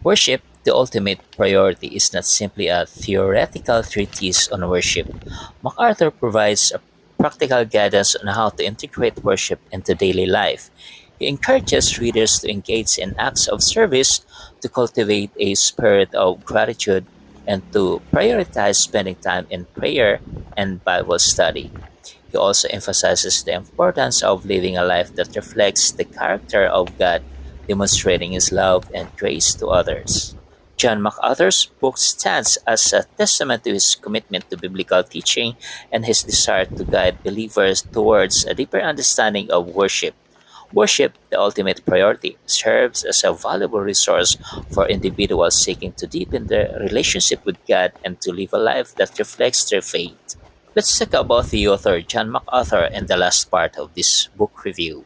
Worship, the ultimate priority, is not simply a theoretical treatise on worship. MacArthur provides a practical guidance on how to integrate worship into daily life. He encourages readers to engage in acts of service, to cultivate a spirit of gratitude, and to prioritize spending time in prayer and Bible study. He also emphasizes the importance of living a life that reflects the character of God, demonstrating his love and grace to others. John MacArthur's book stands as a testament to his commitment to biblical teaching and his desire to guide believers towards a deeper understanding of worship. Worship, the ultimate priority, serves as a valuable resource for individuals seeking to deepen their relationship with God and to live a life that reflects their faith. Let's talk about the author, John MacArthur, in the last part of this book review.